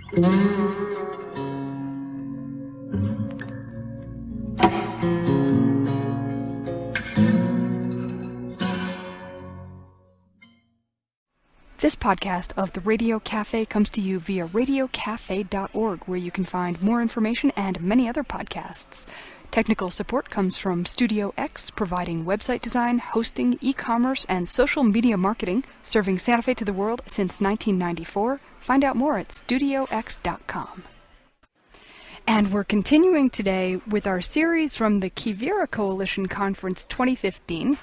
This podcast of the Radio Cafe comes to you via radiocafe.org, where you can find more information and many other podcasts. Technical support comes from Studio X, providing website design, hosting, e-commerce, and social media marketing, serving Santa Fe to the world since 1994. Find out more at studiox.com. And we're continuing today with our series from the Quivira Coalition Conference 2015.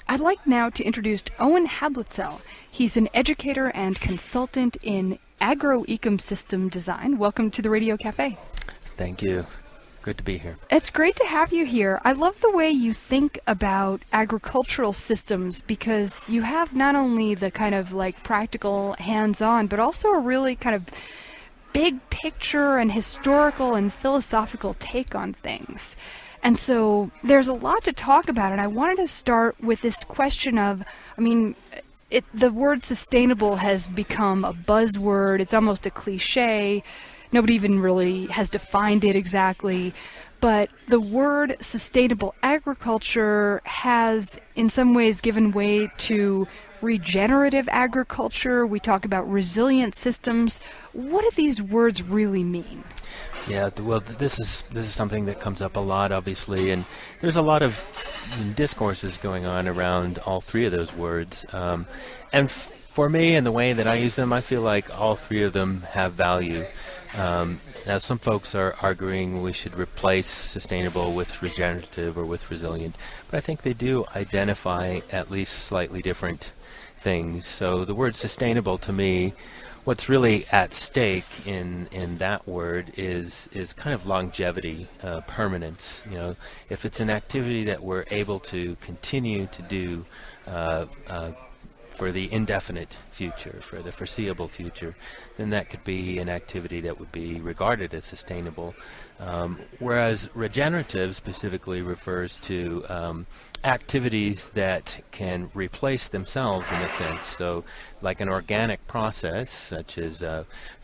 I'd like now to introduce Owen Hablitzel. He's an educator and consultant in agroecosystem design. Welcome to the Radio Cafe. Thank you. Good to be here. It's great to have you here. I love the way you think about agricultural systems, because you have not only the kind of like practical hands-on, but also a really kind of big picture and historical and philosophical take on things. And so there's a lot to talk about, and I wanted to start with this question of, the word sustainable has become a buzzword. It's almost a cliche. Nobody even really has defined it exactly. But the word sustainable agriculture has in some ways given way to regenerative agriculture. We talk about resilient systems. What do these words really mean? Yeah, well, this is something that comes up a lot, obviously, and there's a lot of discourses going on around all three of those words. And for me, and the way that I use them, I feel like all three of them have value. Now, some folks are arguing we should replace sustainable with regenerative or with resilient, but I think they do identify at least slightly different things. So the word sustainable, to me, what's really at stake in that word is kind of longevity, permanence. You know, if it's an activity that we're able to continue to do for the indefinite future, for the foreseeable future, then that could be an activity that would be regarded as sustainable. Whereas regenerative specifically refers to activities that can replace themselves in a sense. So like an organic process, such as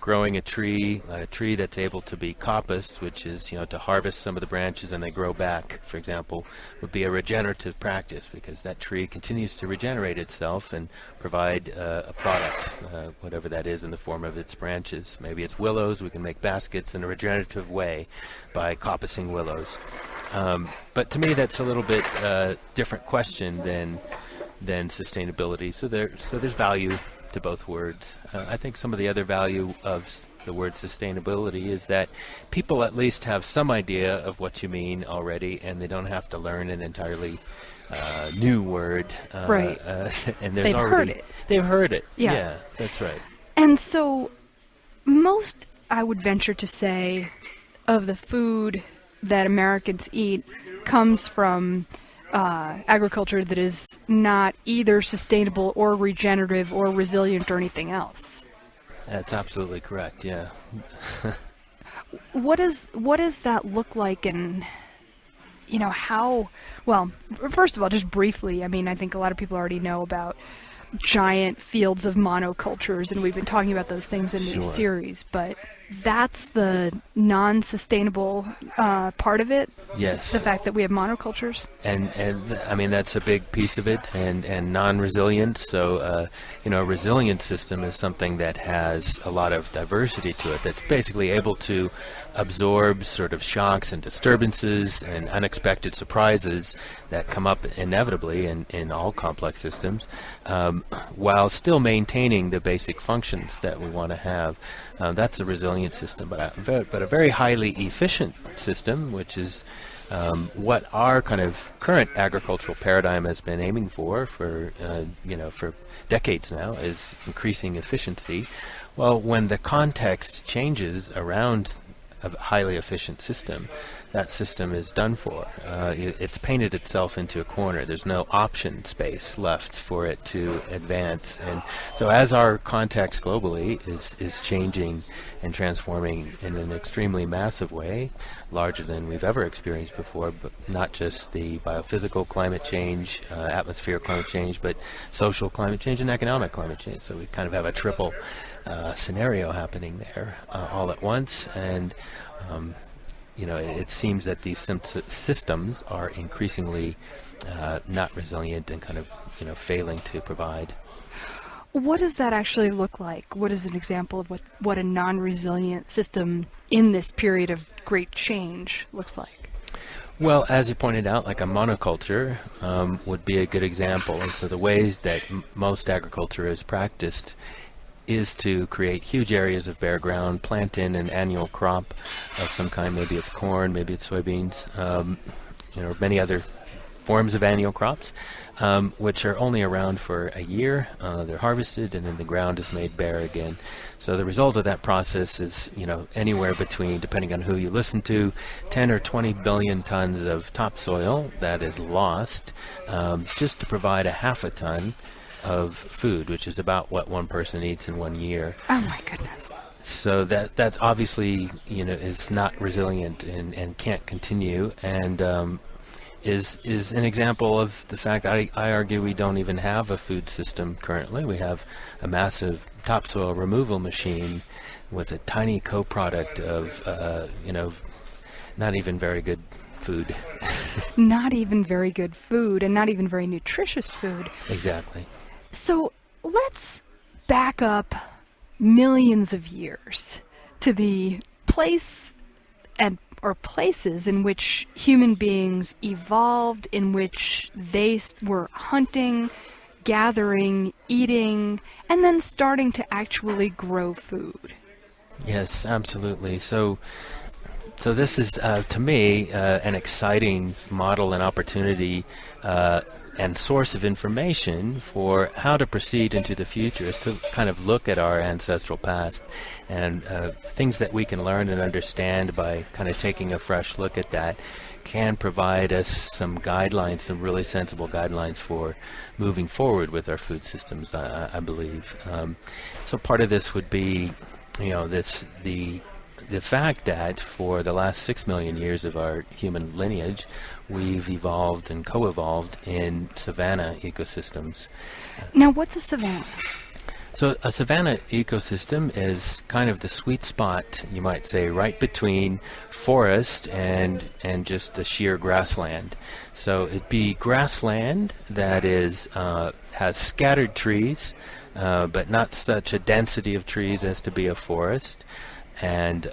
growing a tree that's able to be coppiced, which is, to harvest some of the branches and they grow back, for example, would be a regenerative practice, because that tree continues to regenerate itself and provide a product, whatever that is, in the form of its branches. Maybe it's willows. We can make baskets in a regenerative way by coppicing willows. But to me, that's a little bit different question than sustainability. So there's value to both words. I think some of the other value of the word sustainability is that people at least have some idea of what you mean already, and they don't have to learn an entirely new word. Right. And they've heard it. They've heard it. Yeah. Yeah, that's right. And so most, I would venture to say, of the food that Americans eat comes from agriculture that is not either sustainable or regenerative or resilient or anything else. That's absolutely correct, yeah. What does that look like, and how, well, first of all, just briefly, I think a lot of people already know about giant fields of monocultures, and we've been talking about those things in these series, but that's the non-sustainable part of it. Yes. The fact that we have monocultures. And that's a big piece of it, and non-resilient. So a resilient system is something that has a lot of diversity to it, that's basically able to absorb sort of shocks and disturbances and unexpected surprises that come up inevitably in all complex systems, while still maintaining the basic functions that we want to have. That's a resilient system, but a very highly efficient system, which is what our kind of current agricultural paradigm has been aiming for decades now, is increasing efficiency. Well, when the context changes around a highly efficient system, that system is done for. It's painted itself into a corner. There's no option space left for it to advance. And so as our context globally is changing and transforming in an extremely massive way, larger than we've ever experienced before, but not just the biophysical climate change, atmospheric climate change, but social climate change and economic climate change. So we kind of have a triple scenario happening there all at once. And it seems that these systems are increasingly not resilient and kind of, failing to provide. What does that actually look like? What is an example of what a non-resilient system in this period of great change looks like? Well, as you pointed out, like a monoculture would be a good example. And so the ways that most agriculture is practiced is to create huge areas of bare ground, plant in an annual crop of some kind. Maybe it's corn, maybe it's soybeans, many other forms of annual crops, which are only around for a year. They're harvested, and then the ground is made bare again. So the result of that process is, anywhere between, depending on who you listen to, 10 or 20 billion tons of topsoil that is lost just to provide a half a ton of food, which is about what one person eats in 1 year. Oh my goodness. So that's obviously, is not resilient and can't continue, and is an example of the fact that I argue we don't even have a food system currently. We have a massive topsoil removal machine with a tiny co-product of, not even very good food. Not even very good food, and not even very nutritious food. Exactly. So let's back up millions of years to the place or places in which human beings evolved, in which they were hunting, gathering, eating, and then starting to actually grow food. Yes, absolutely. So this is, to me, an exciting model and opportunity and source of information for how to proceed into the future, is to kind of look at our ancestral past and things that we can learn and understand by kind of taking a fresh look at that can provide us some guidelines, some really sensible guidelines for moving forward with our food systems, I believe. So part of this would be, the fact that for the last 6 million years of our human lineage, we've evolved and co-evolved in savanna ecosystems. Now, what's a savanna? So a savanna ecosystem is kind of the sweet spot, you might say, right between forest and just a sheer grassland. So it'd be grassland that is has scattered trees, but not such a density of trees as to be a forest. And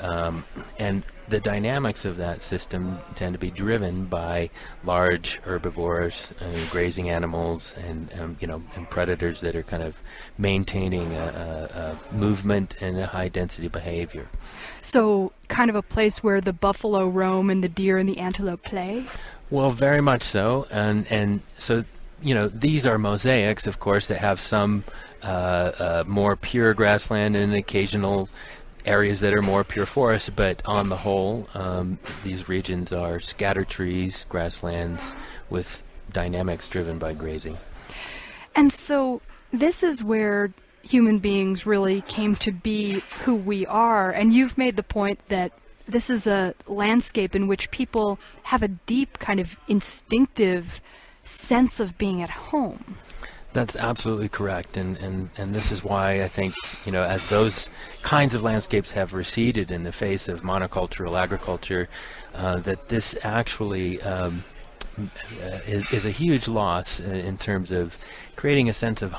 the dynamics of that system tend to be driven by large herbivores, grazing animals, and predators that are kind of maintaining a movement and a high density behavior. So kind of a place where the buffalo roam and the deer and the antelope play? Well, very much so. And so, these are mosaics, of course, that have some more pure grassland and occasional areas that are more pure forest, but on the whole, these regions are scattered trees, grasslands, with dynamics driven by grazing. And so this is where human beings really came to be who we are, and you've made the point that this is a landscape in which people have a deep kind of instinctive sense of being at home. That's absolutely correct, and this is why I think, as those kinds of landscapes have receded in the face of monocultural agriculture, that this actually is a huge loss in terms of creating a sense of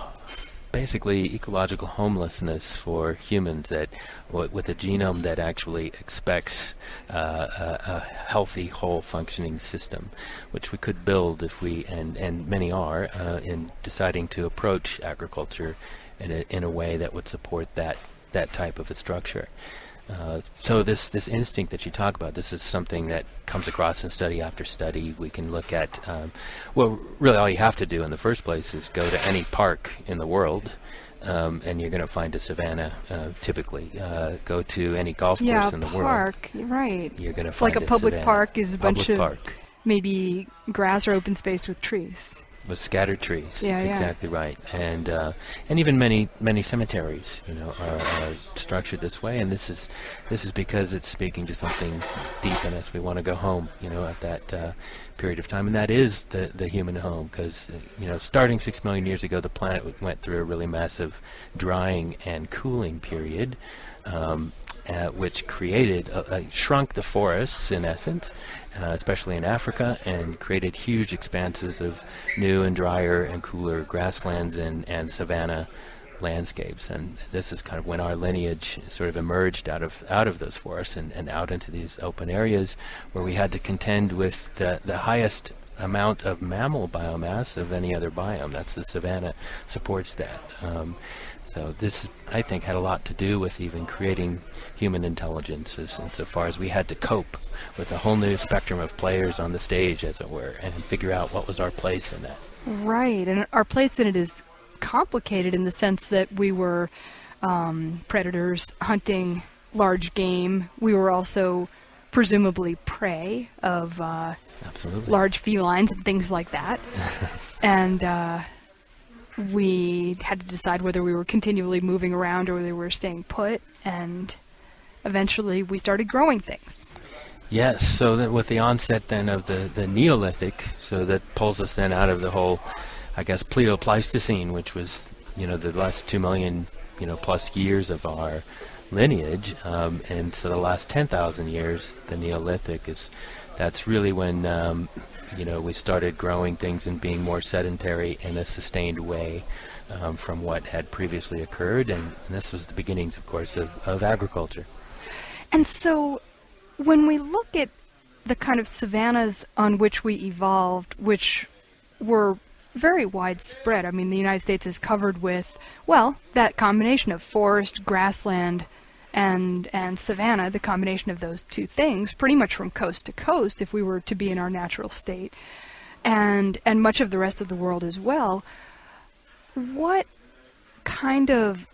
basically ecological homelessness for humans that with a genome that actually expects a healthy, whole functioning system, which we could build if we, and many are, in deciding to approach agriculture in a way that would support that type of a structure. So this instinct that you talk about, this is something that comes across in study after study. We can look at, really all you have to do in the first place is go to any park in the world and you're going to find a savanna typically. Go to any golf Yeah, course a in the world, park, right. you're going to Like find a public savanna. park is a bunch Public of park maybe grass or open space with trees. with scattered trees. Yeah, yeah. Exactly right. And even many cemeteries, are structured this way. And this is because it's speaking to something deep in us. We want to go home, at that period of time, and that is the human home. Because starting 6 million years ago, the planet went through a really massive drying and cooling period. Which shrunk the forests in essence, especially in Africa, and created huge expanses of new and drier and cooler grasslands and savanna landscapes. And this is kind of when our lineage sort of emerged out of those forests and out into these open areas where we had to contend with the highest amount of mammal biomass of any other biome. That's the savanna supports that. So this, I think, had a lot to do with even creating human intelligence, insofar as we had to cope with a whole new spectrum of players on the stage, as it were, and figure out what was our place in that. Right, and our place in it is complicated in the sense that we were predators hunting large game. We were also presumably prey of Absolutely. large felines and things like that. And we had to decide whether we were continually moving around or whether we were staying put, and eventually we started growing things. Yes, so that with the onset then of the Neolithic, so that pulls us then out of the whole, I guess, Pleistocene, which was, the last 2 million, plus years of our lineage, and so the last 10,000 years, the Neolithic, that's really when we started growing things and being more sedentary in a sustained way from what had previously occurred, and this was the beginnings, of course, of agriculture. And so when we look at the kind of savannas on which we evolved, which were very widespread, I mean, the United States is covered with, well, that combination of forest, grassland, and savanna, the combination of those two things, pretty much from coast to coast, if we were to be in our natural state, and much of the rest of the world as well. What kind of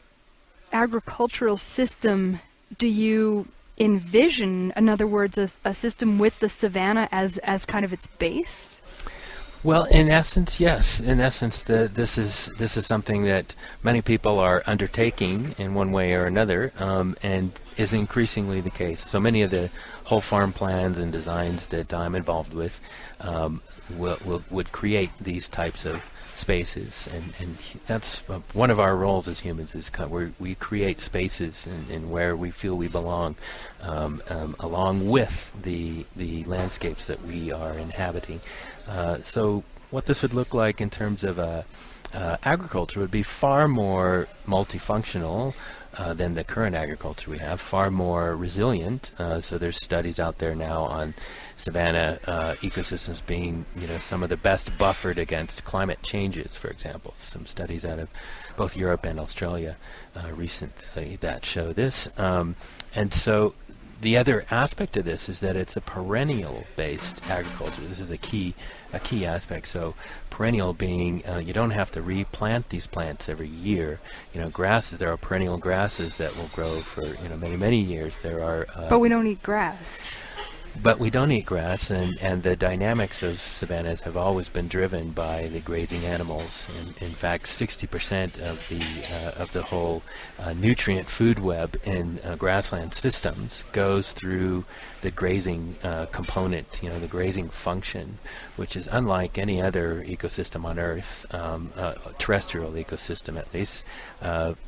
agricultural system do you envision? In other words, a system with the savanna as kind of its base? Well, in essence, yes. In essence, this is something that many people are undertaking in one way or another, and is increasingly the case. So many of the whole farm plans and designs that I'm involved with would create these types of spaces, and that's one of our roles as humans is we create spaces in where we feel we belong, along with the landscapes that we are inhabiting. So what this would look like in terms of agriculture would be far more multifunctional than the current agriculture we have, far more resilient. So there's studies out there now on savanna ecosystems being, some of the best buffered against climate changes, for example. Some studies out of both Europe and Australia recently that show this. And so the other aspect of this is that it's a perennial-based agriculture. This is a key aspect. So perennial being you don't have to replant these plants every year. Grasses, there are perennial grasses that will grow for many years. There are but we don't eat grass. But we don't eat grass, and the dynamics of savannas have always been driven by the grazing animals. In fact, 60% of the whole nutrient food web in grassland systems goes through the grazing component, the grazing function, which is unlike any other ecosystem on Earth, terrestrial ecosystem at least.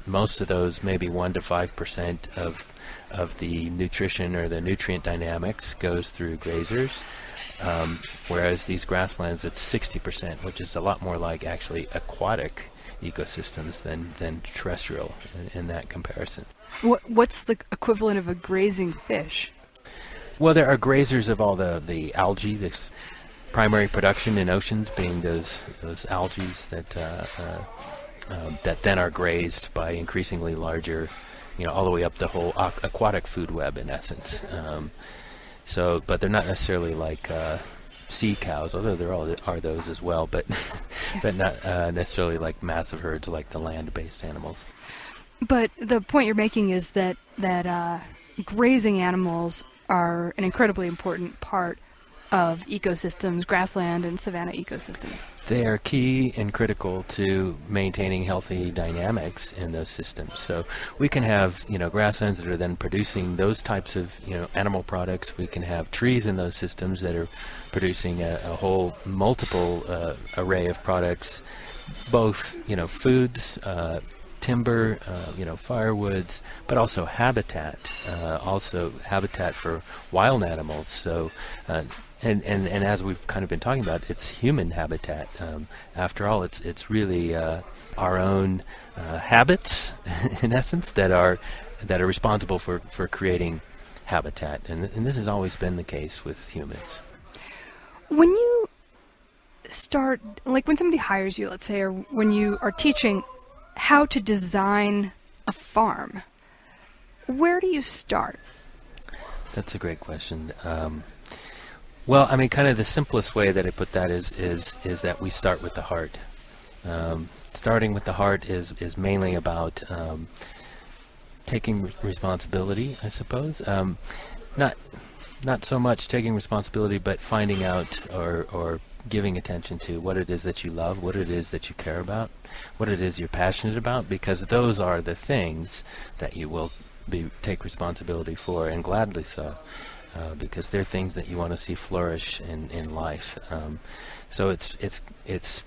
Most of those, maybe 1 to 5% of the nutrition or the nutrient dynamics goes through grazers, whereas these grasslands, it's 60%, which is a lot more like actually aquatic ecosystems than terrestrial in that comparison. What's the equivalent of a grazing fish? Well, there are grazers of all the algae, this primary production in oceans being those algae that then are grazed by increasingly larger, all the way up the whole aquatic food web in essence. But they're not necessarily like sea cows, although there are those as well, but but not necessarily like massive herds like the land-based animals. But the point you're making is that grazing animals are an incredibly important part of ecosystems, grassland and savanna ecosystems. They are key and critical to maintaining healthy dynamics in those systems. So we can have, grasslands that are then producing those types of, animal products. We can have trees in those systems that are producing a whole multiple array of products, both, foods, timber, firewoods, but also habitat for wild animals. So, and as we've kind of been talking about, it's human habitat. After all, it's really our own habits, in essence, that are responsible for creating habitat, and this has always been the case with humans. When you start, like when somebody hires you, let's say, or when you are teaching how to design a farm, where do you start? That's a great question. Well, I mean, kind of the simplest way that I put that is that we start with the heart. Starting with the heart is mainly about taking responsibility, I suppose. Not so much taking responsibility, but finding out or giving attention to what it is that you love, what it is that you care about, what it is you're passionate about, because those are the things that you will take responsibility for, and gladly so. Because they're things that you want to see flourish in life. So it's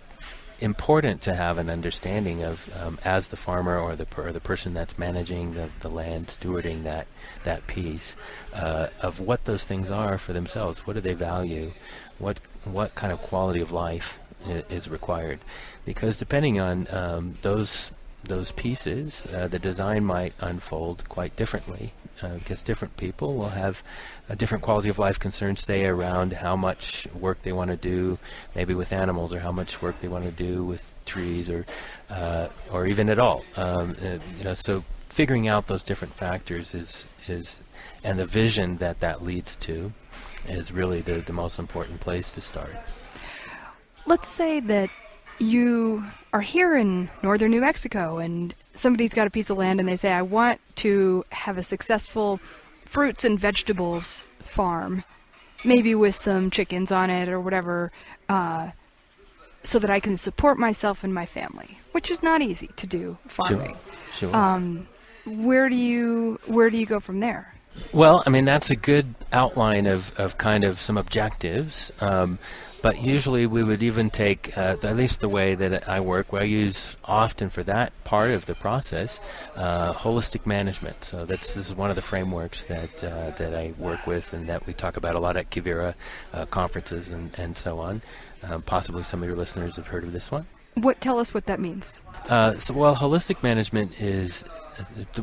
important to have an understanding of, as the farmer or the person that's managing the land, stewarding that piece, of what those things are for themselves. What do they value? What kind of quality of life is required? Because depending on those pieces, the design might unfold quite differently. Because different people will have a different quality of life concerns, say, around how much work they want to do, maybe with animals, or how much work they want to do with trees, or even at all. So figuring out those different factors is and the vision that leads to is really the most important place to start. Let's say that you are here in northern New Mexico and somebody's got a piece of land and they say, I want to have a successful fruits and vegetables farm, maybe with some chickens on it or whatever, so that I can support myself and my family, which is not easy to do farming. Sure. Where do you go from there? Well, I mean, that's a good outline of kind of some objectives. But usually we would even take, at least the way that I work, where I use often for that part of the process, holistic management. So this is one of the frameworks that I work with and that we talk about a lot at Kivira conferences and so on. Possibly some of your listeners have heard of this one. Tell us what that means. Holistic management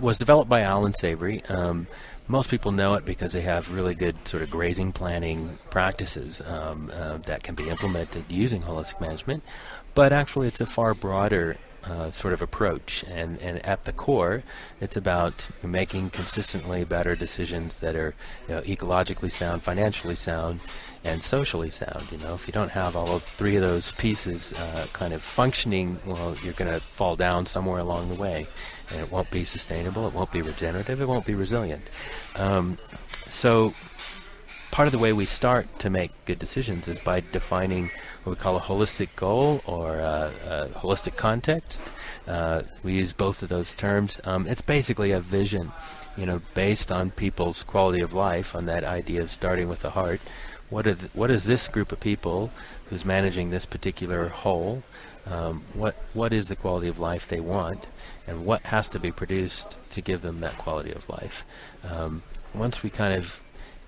was developed by Alan Savory. Most people know it because they have really good sort of grazing planning practices that can be implemented using holistic management. But actually, it's a far broader sort of approach. And at the core, it's about making consistently better decisions that are ecologically sound, financially sound, and socially sound. If you don't have all three of those pieces kind of functioning, well, you're going to fall down somewhere along the way. And it won't be sustainable, it won't be regenerative, it won't be resilient. So part of the way we start to make good decisions is by defining what we call a holistic goal or a holistic context. We use both of those terms. It's basically a vision, based on people's quality of life, on that idea of starting with the heart. What is this group of people who's managing this particular whole? What is the quality of life they want? And what has to be produced to give them that quality of life? Once we kind of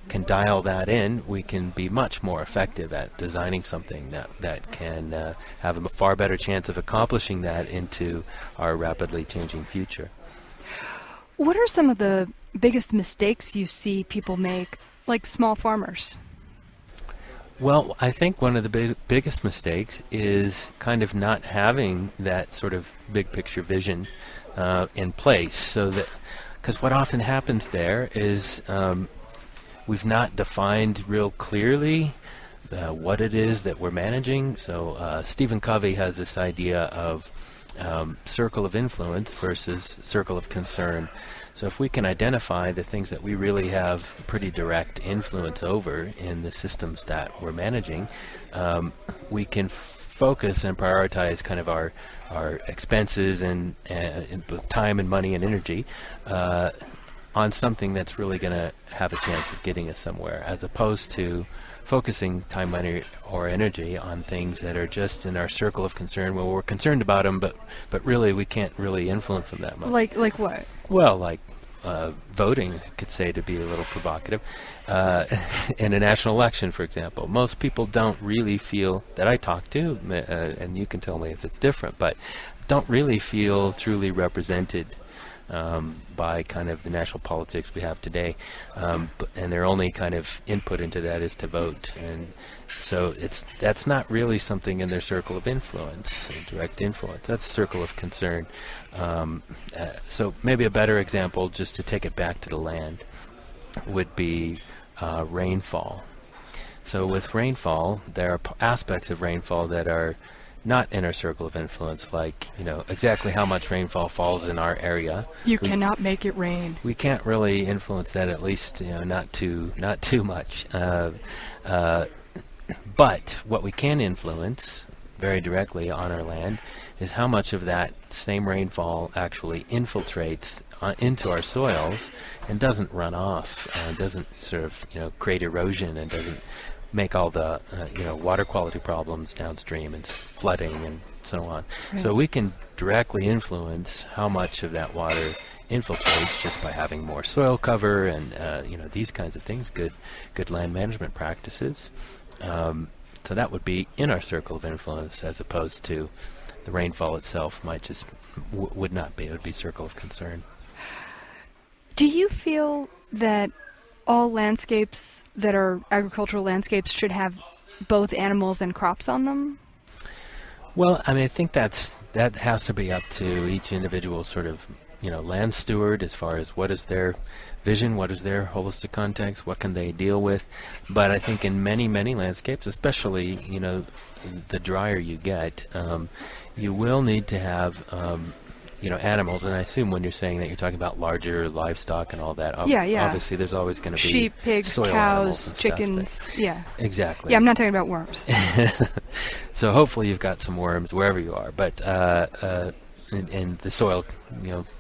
can dial that in, we can be much more effective at designing something that can have a far better chance of accomplishing that into our rapidly changing future. What are some of the biggest mistakes you see people make, like small farmers? Well, I think one of the biggest mistakes is kind of not having that sort of big picture vision in place. So that, because what often happens there is we've not defined real clearly what it is that we're managing. So Stephen Covey has this idea of circle of influence versus circle of concern. So if we can identify the things that we really have pretty direct influence over in the systems that we're managing, we can focus and prioritize kind of our expenses and both time and money and energy on something that's really going to have a chance of getting us somewhere, as opposed to focusing time, money, or energy on things that are just in our circle of concern. Well, we're concerned about them, but really we can't really influence them that much. Like what? Well, like voting, I could say, to be a little provocative, in a national election, for example. Most people don't really feel, that I talk to, and you can tell me if it's different, but don't really feel truly represented by kind of the national politics we have today, and their only kind of input into that is to vote, and so that's not really something in their circle of influence, direct influence. That's circle of concern. So maybe a better example, just to take it back to the land, would be rainfall. So with rainfall, there are aspects of rainfall that are not in our circle of influence, like, exactly how much rainfall falls in our area. You cannot make it rain. We can't really influence that, at least, not too much. But what we can influence very directly on our land is how much of that same rainfall actually infiltrates into our soils and doesn't run off, doesn't sort of, create erosion, and doesn't make all the water quality problems downstream and flooding and so on. Right. So we can directly influence how much of that water infiltrates just by having more soil cover and these kinds of things, good land management practices. So that would be in our circle of influence, as opposed to the rainfall itself might just would not be. It would be circle of concern. Do you feel that all landscapes that are agricultural landscapes should have both animals and crops on them? Well, I mean, I think that has to be up to each individual sort of, land steward, as far as what is their vision, what is their holistic context, what can they deal with. But I think in many, many landscapes, especially, the drier you get, you will need to have animals, and I assume when you're saying that you're talking about larger livestock and all that. Yeah. Obviously, there's always going to be sheep, pigs, cows, chickens. Yeah. Exactly. Yeah, I'm not talking about worms. So hopefully you've got some worms wherever you are, but in the soil,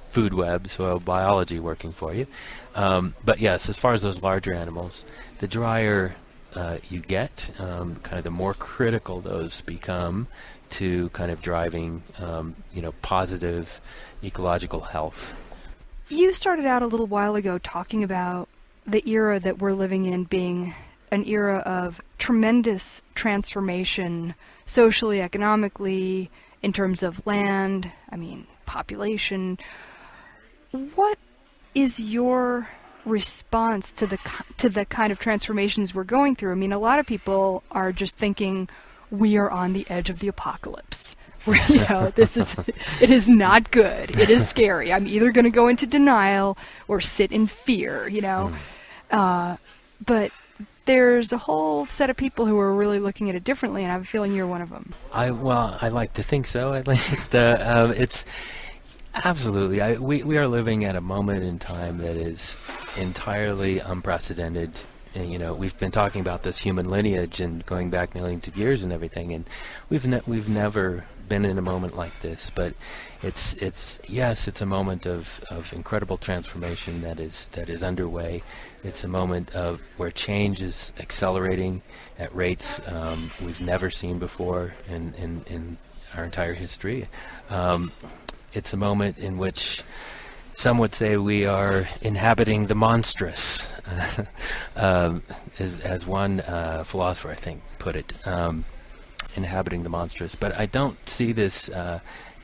food web, soil biology working for you. But yes, as far as those larger animals, the drier you get, kind of the more critical those become to kind of driving, positive ecological health. You started out a little while ago talking about the era that we're living in being an era of tremendous transformation, socially, economically, in terms of land, population. What is your response to the kind of transformations we're going through? A lot of people are just thinking, we are on the edge of the apocalypse. It is not good. It is scary. I'm either going to go into denial or sit in fear, but there's a whole set of people who are really looking at it differently, and I have a feeling you're one of them. I like to think so, at least. It's absolutely. We are living at a moment in time that is entirely unprecedented. And, we've been talking about this human lineage and going back millions of years and everything, and we've never been in a moment like this. But it's a moment of incredible transformation that is underway. It's a moment of where change is accelerating at rates we've never seen before in our entire history. It's a moment in which some would say we are inhabiting the monstrous, as one philosopher, I think, put it, inhabiting the monstrous. But I don't see this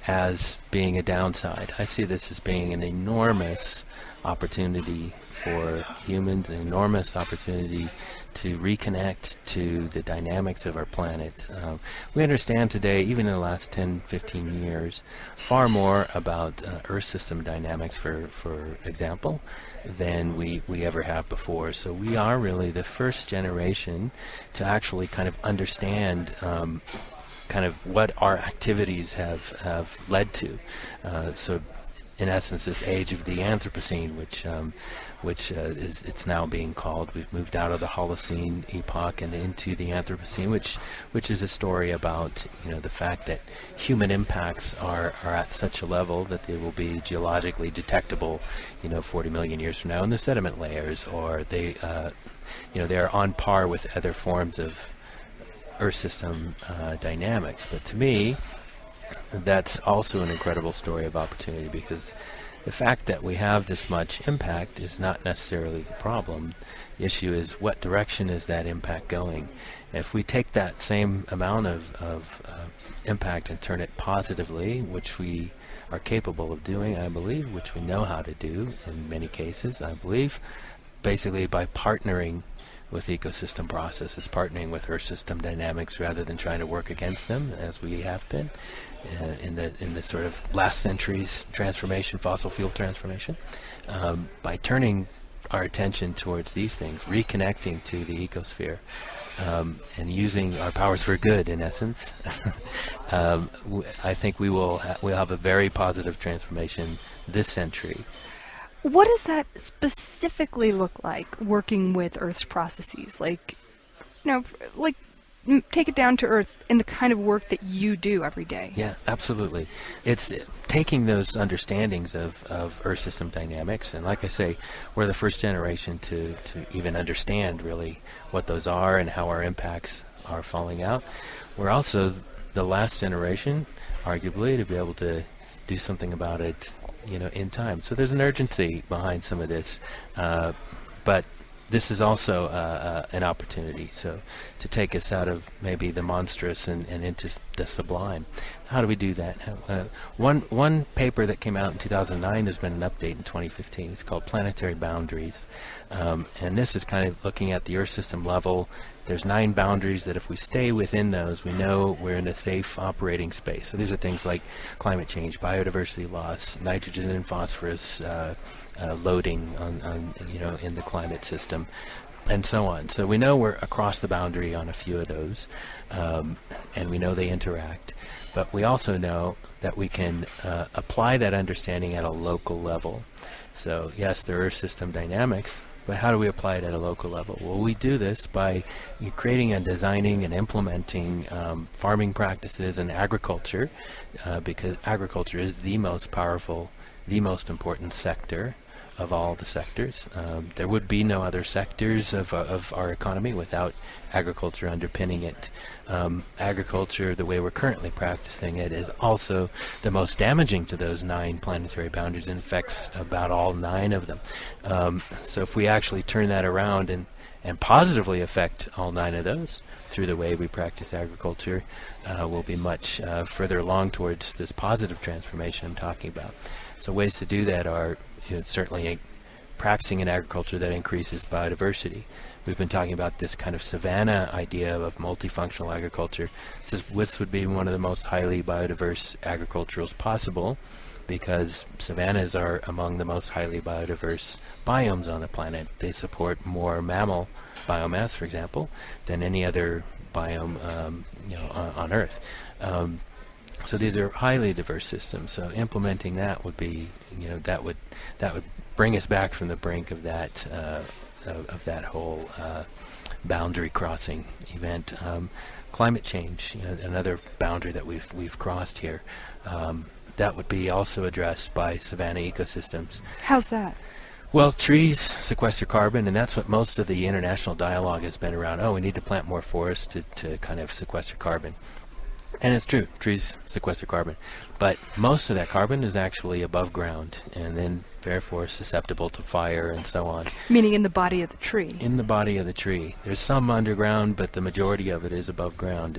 as being a downside. I see this as being an enormous opportunity for humans, an enormous opportunity to reconnect to the dynamics of our planet. We understand today, even in the last 10, 15 years, far more about Earth system dynamics, for example, than we ever have before. So we are really the first generation to actually kind of understand kind of what our activities have led to. So in essence, this age of the Anthropocene, which is it's now being called. We've moved out of the Holocene epoch and into the Anthropocene, which is a story about the fact that human impacts are at such a level that they will be geologically detectable 40 million years from now in the sediment layers, or they are on par with other forms of Earth system dynamics. But to me, that's also an incredible story of opportunity, because the fact that we have this much impact is not necessarily the problem. The issue is, what direction is that impact going? If we take that same amount of impact and turn it positively, which we are capable of doing, I believe, which we know how to do in many cases, I believe, basically by partnering with ecosystem processes, partnering with Earth system dynamics rather than trying to work against them, as we have been in the sort of last century's transformation, fossil fuel transformation. By turning our attention towards these things, reconnecting to the ecosphere, and using our powers for good, in essence, I think we'll have a very positive transformation this century. What does that specifically look like, working with Earth's processes? Like, take it down to Earth in the kind of work that you do every day. Yeah, absolutely. It's taking those understandings of Earth system dynamics, and like I say, we're the first generation to even understand really what those are and how our impacts are falling out. We're also the last generation, arguably, to be able to do something about it in time. So there's an urgency behind some of this, but this is also an opportunity to take us out of maybe the monstrous and into the sublime. How do we do that? One paper that came out in 2009, there's been an update in 2015. It's called Planetary Boundaries, and this is kind of looking at the Earth system level. There's 9 boundaries that if we stay within those, we know we're in a safe operating space. So these are things like climate change, biodiversity loss, nitrogen and phosphorus loading on in the climate system, and so on. So we know we're across the boundary on a few of those, and we know they interact. But we also know that we can apply that understanding at a local level. So yes, there are system dynamics, but how do we apply it at a local level? Well, we do this by creating and designing and implementing farming practices and agriculture, because agriculture is the most powerful, the most important sector of all the sectors. There would be no other sectors of our economy without agriculture underpinning it. Agriculture, the way we're currently practicing it, is also the most damaging to those 9 planetary boundaries and affects about all 9 of them. So if we actually turn that around and positively affect all 9 of those through the way we practice agriculture, we'll be much further along towards this positive transformation I'm talking about. So ways to do that are certainly practicing an agriculture that increases biodiversity. We've been talking about this kind of savanna idea of multifunctional agriculture. This would be one of the most highly biodiverse agriculturals possible, because savannas are among the most highly biodiverse biomes on the planet. They support more mammal biomass, for example, than any other biome on Earth. So these are highly diverse systems. So implementing that would be, that would bring us back from the brink of that whole boundary crossing event. Climate change, another boundary that we've crossed here. That would be also addressed by savanna ecosystems. How's that? Well, trees sequester carbon, and that's what most of the international dialogue has been around. Oh, we need to plant more forests to kind of sequester carbon. And it's true, trees sequester carbon, but most of that carbon is actually above ground, and then therefore susceptible to fire and so on. Meaning in the body of the tree? In the body of the tree. There's some underground, but the majority of it is above ground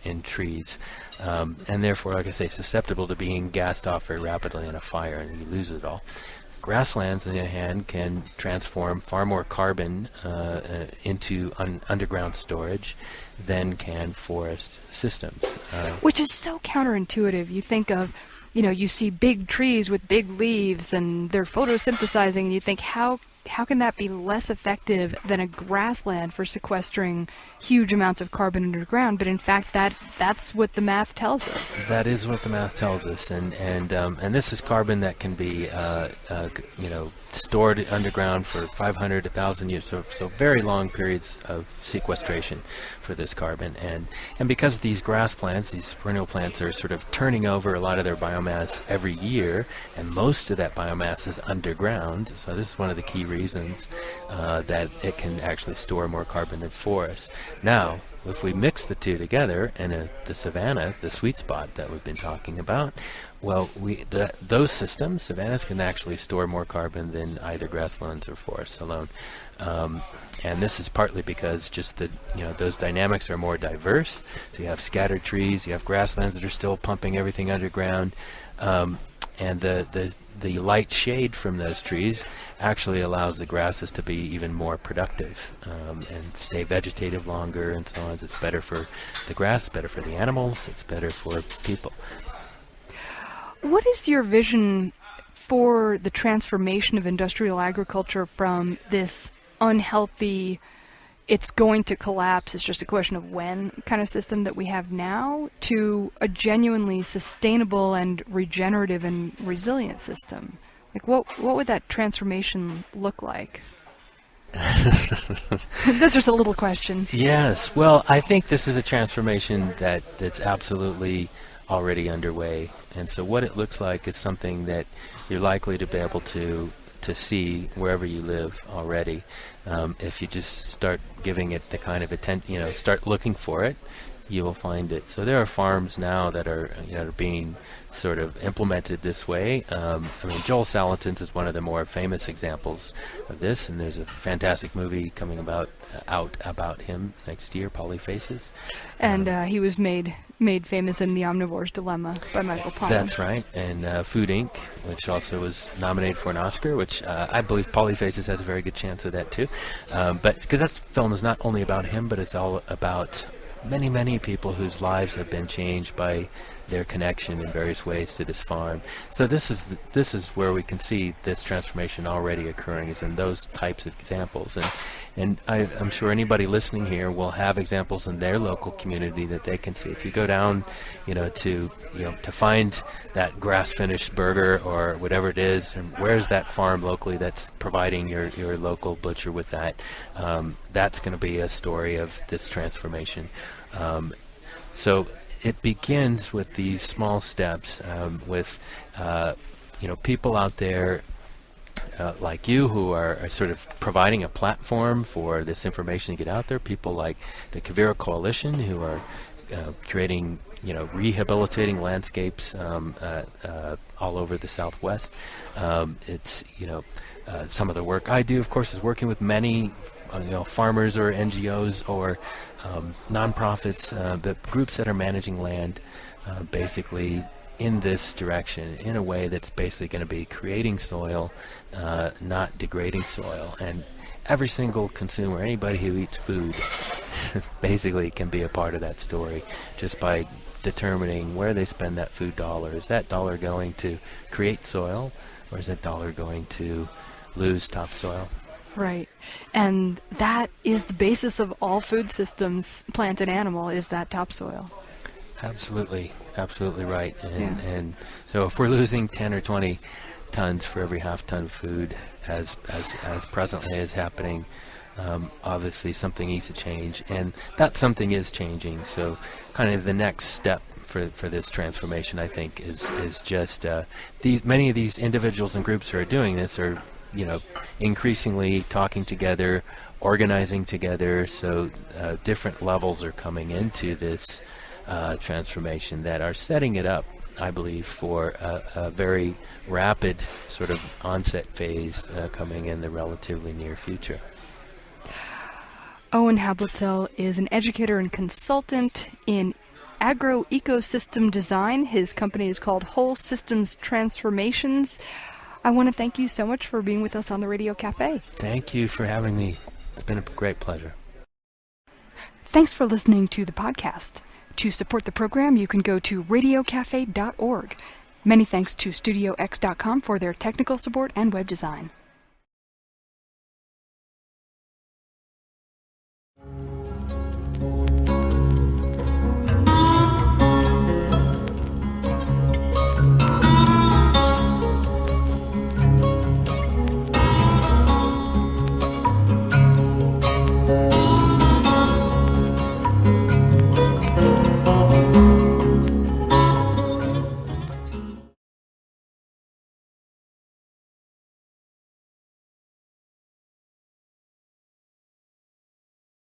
in trees, and therefore, like I say, susceptible to being gassed off very rapidly in a fire, and you lose it all. Grasslands, on the other hand, can transform far more carbon into underground storage, than can forest systems. Which is so counterintuitive. You think of, you see big trees with big leaves and they're photosynthesizing, and you think, how can that be less effective than a grassland for sequestering huge amounts of carbon underground? But in fact, that's what the math tells us. That is what the math tells us, and this is carbon that can be stored underground for 500, 1,000 years, so very long periods of sequestration for this carbon. And because these grass plants, these perennial plants, are sort of turning over a lot of their biomass every year, and most of that biomass is underground, so this is one of the key reasons that it can actually store more carbon than forests. Now, if we mix the two together in the savanna, the sweet spot that we've been talking about, well, those systems, savannas, can actually store more carbon than either grasslands or forests alone. And this is partly because just those dynamics are more diverse. So you have scattered trees, you have grasslands that are still pumping everything underground, and the light shade from those trees actually allows the grasses to be even more productive and stay vegetative longer and so on. It's better for the grass, better for the animals, it's better for people. What is your vision for the transformation of industrial agriculture from this unhealthy, it's going to collapse, it's just a question of when kind of system that we have now, to a genuinely sustainable and regenerative and resilient system? Like, what would that transformation look like? That's just a little question. Yes, well, I think this is a transformation that's absolutely already underway, and so what it looks like is something that you're likely to be able to see wherever you live already. If you just start giving it the kind of attention, start looking for it, you will find it. So there are farms now that are being sort of implemented this way. Joel Salatin's is one of the more famous examples of this, and there's a fantastic movie coming out about him next year, Polyfaces. And he was made famous in The Omnivore's Dilemma by Michael Pollan. That's right, and Food Inc., which also was nominated for an Oscar, which I believe Polyfaces has a very good chance of that too. But because that film is not only about him, but it's all about many, many people whose lives have been changed by their connection in various ways to this farm. So this is where we can see this transformation already occurring, is in those types of examples. And I'm sure anybody listening here will have examples in their local community that they can see. If you go down, to find that grass-finished burger or whatever it is, and where's that farm locally that's providing your local butcher with that, that's going to be a story of this transformation. So it begins with these small steps, with people out there like you who are sort of providing a platform for this information to get out there. People like the Quivira Coalition, who are creating, rehabilitating landscapes all over the Southwest. It's some of the work I do, of course, is working with many farmers or NGOs or nonprofits, but groups that are managing land basically in this direction, in a way that's basically going to be creating soil, not degrading soil. And every single consumer, anybody who eats food, basically can be a part of that story just by determining where they spend that food dollar. Is that dollar going to create soil, or is that dollar going to lose topsoil? Right. And that is the basis of all food systems, plant and animal, is that topsoil. Absolutely right. And so if we're losing 10 or 20 tons for every half ton of food, as presently is happening, obviously something needs to change, and that something is changing. So kind of the next step for this transformation, I think, is just many of these individuals and groups who are doing this are increasingly talking together, organizing together, so different levels are coming into this transformation that are setting it up, I believe, for a very rapid sort of onset phase coming in the relatively near future. Owen Hablitzel is an educator and consultant in agro-ecosystem design. His company is called Whole Systems Transformations. I want to thank you so much for being with us on the Radio Cafe. Thank you for having me. It's been a great pleasure. Thanks for listening to the podcast. To support the program, you can go to radiocafe.org. Many thanks to StudioX.com for their technical support and web design.